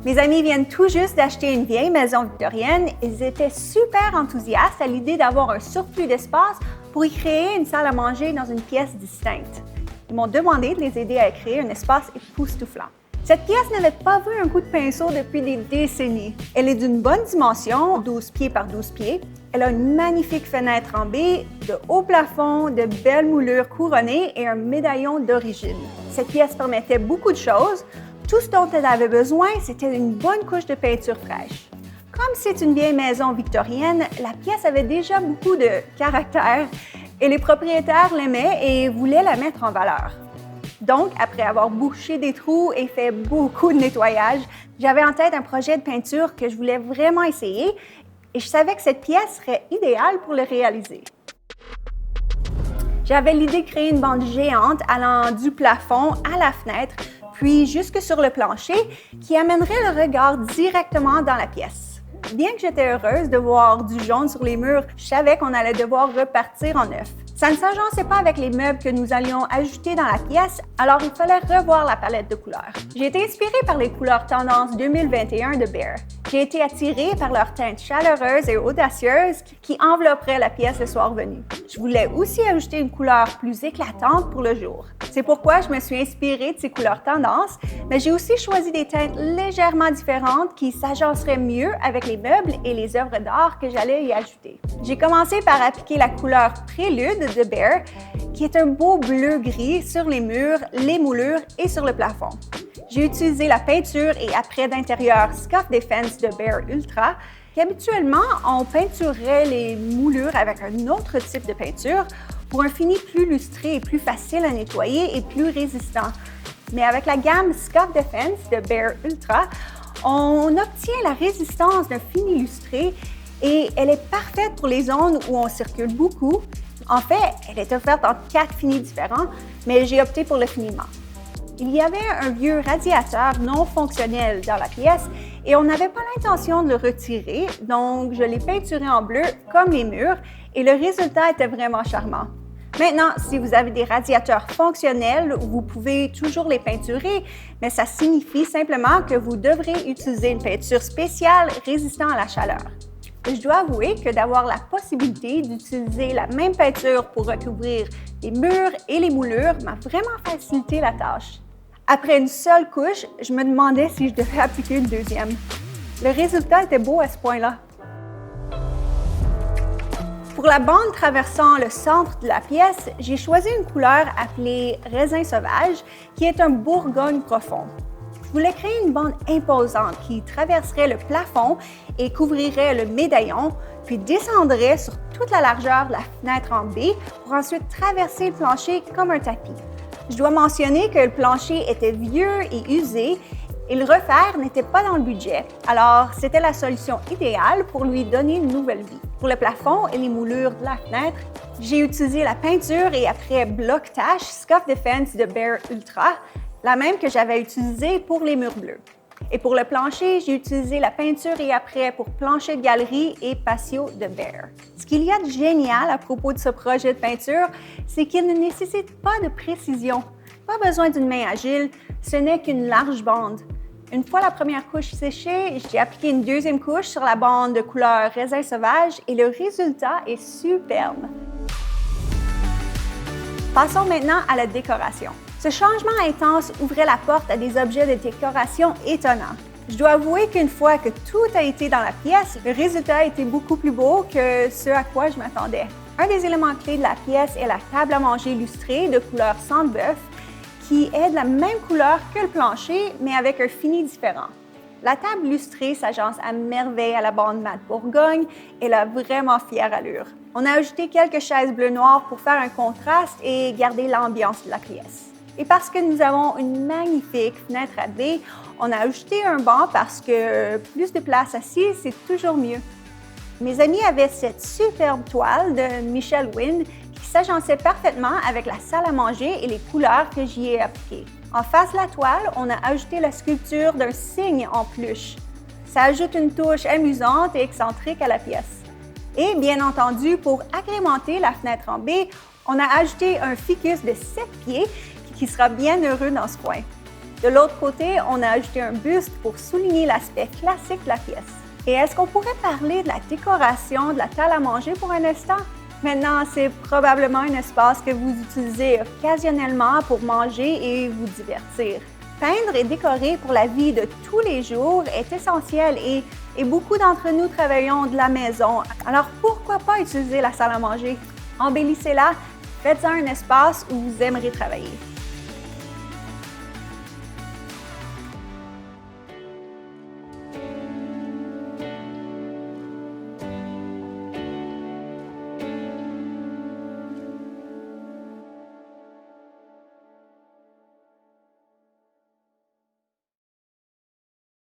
Mes amis viennent tout juste d'acheter une vieille maison victorienne. Ils étaient super enthousiastes à l'idée d'avoir un surplus d'espace pour y créer une salle à manger dans une pièce distincte. Ils m'ont demandé de les aider à créer un espace époustouflant. Cette pièce n'avait pas vu un coup de pinceau depuis des décennies. Elle est d'une bonne dimension, 12 pieds par 12 pieds. Elle a une magnifique fenêtre en baie, de hauts plafonds, de belles moulures couronnées et un médaillon d'origine. Cette pièce permettait beaucoup de choses. Tout ce dont elle avait besoin, c'était une bonne couche de peinture fraîche. Comme c'est une vieille maison victorienne, la pièce avait déjà beaucoup de caractère et les propriétaires l'aimaient et voulaient la mettre en valeur. Donc, après avoir bouché des trous et fait beaucoup de nettoyage, j'avais en tête un projet de peinture que je voulais vraiment essayer et je savais que cette pièce serait idéale pour le réaliser. J'avais l'idée de créer une bande géante allant du plafond à la fenêtre, puis jusque sur le plancher, qui amènerait le regard directement dans la pièce. Bien que j'étais heureuse de voir du jaune sur les murs, je savais qu'on allait devoir repartir en neuf. Ça ne s'agençait pas avec les meubles que nous allions ajouter dans la pièce, alors il fallait revoir la palette de couleurs. J'ai été inspirée par les couleurs tendance 2021 de Behr. J'ai été attirée par leurs teintes chaleureuses et audacieuses qui envelopperaient la pièce le soir venu. Je voulais aussi ajouter une couleur plus éclatante pour le jour. C'est pourquoi je me suis inspirée de ces couleurs tendance, mais j'ai aussi choisi des teintes légèrement différentes qui s'agenceraient mieux avec les meubles et les œuvres d'art que j'allais y ajouter. J'ai commencé par appliquer la couleur Prélude de Behr, qui est un beau bleu-gris sur les murs, les moulures et sur le plafond. J'ai utilisé la peinture et apprêt d'intérieur Scuff Defense de Behr Ultra, qui habituellement, on peinturerait les moulures avec un autre type de peinture pour un fini plus lustré et plus facile à nettoyer et plus résistant. Mais avec la gamme Scuff Defense de Behr Ultra, on obtient la résistance d'un fini lustré et elle est parfaite pour les zones où on circule beaucoup. En fait, elle est offerte en 4 finis différents, mais j'ai opté pour le fini mat. Il y avait un vieux radiateur non fonctionnel dans la pièce et on n'avait pas l'intention de le retirer, donc je l'ai peinturé en bleu comme les murs et le résultat était vraiment charmant. Maintenant, si vous avez des radiateurs fonctionnels, vous pouvez toujours les peinturer, mais ça signifie simplement que vous devrez utiliser une peinture spéciale résistant à la chaleur. Je dois avouer que d'avoir la possibilité d'utiliser la même peinture pour recouvrir les murs et les moulures m'a vraiment facilité la tâche. Après une seule couche, je me demandais si je devais appliquer une deuxième. Le résultat était beau à ce point-là. Pour la bande traversant le centre de la pièce, j'ai choisi une couleur appelée Raisin sauvage, qui est un bourgogne profond. Je voulais créer une bande imposante qui traverserait le plafond et couvrirait le médaillon, puis descendrait sur toute la largeur de la fenêtre en baie pour ensuite traverser le plancher comme un tapis. Je dois mentionner que le plancher était vieux et usé et le refaire n'était pas dans le budget, alors c'était la solution idéale pour lui donner une nouvelle vie. Pour le plafond et les moulures de la fenêtre, j'ai utilisé la peinture et après bloc tache Scuff Defense de Behr Ultra, la même que j'avais utilisée pour les murs bleus. Et pour le plancher, j'ai utilisé la peinture et après pour plancher de galerie et patio de Behr. Ce qu'il y a de génial à propos de ce projet de peinture, c'est qu'il ne nécessite pas de précision. Pas besoin d'une main agile, ce n'est qu'une large bande. Une fois la première couche séchée, j'ai appliqué une deuxième couche sur la bande de couleur Raisin sauvage et le résultat est superbe. Passons maintenant à la décoration. Ce changement intense ouvrait la porte à des objets de décoration étonnants. Je dois avouer qu'une fois que tout a été dans la pièce, le résultat était beaucoup plus beau que ce à quoi je m'attendais. Un des éléments clés de la pièce est la table à manger illustrée de couleur sang de bœuf, qui est de la même couleur que le plancher, mais avec un fini différent. La table lustrée s'agence à merveille à la bande mat Bourgogne et elle a vraiment fière allure. On a ajouté quelques chaises bleu-noir pour faire un contraste et garder l'ambiance de la pièce. Et parce que nous avons une magnifique fenêtre à baie, on a ajouté un banc parce que plus de place assise, c'est toujours mieux. Mes amis avaient cette superbe toile de Michel Wynne qui s'agençait parfaitement avec la salle à manger et les couleurs que j'y ai appliquées. En face de la toile, on a ajouté la sculpture d'un cygne en peluche. Ça ajoute une touche amusante et excentrique à la pièce. Et bien entendu, pour agrémenter la fenêtre en baie, on a ajouté un ficus de 7 pieds qui sera bien heureux dans ce coin. De l'autre côté, on a ajouté un buste pour souligner l'aspect classique de la pièce. Et est-ce qu'on pourrait parler de la décoration de la table à manger pour un instant? Maintenant, c'est probablement un espace que vous utilisez occasionnellement pour manger et vous divertir. Peindre et décorer pour la vie de tous les jours est essentiel et beaucoup d'entre nous travaillons de la maison. Alors pourquoi pas utiliser la salle à manger? Embellissez-la, faites-en un espace où vous aimeriez travailler.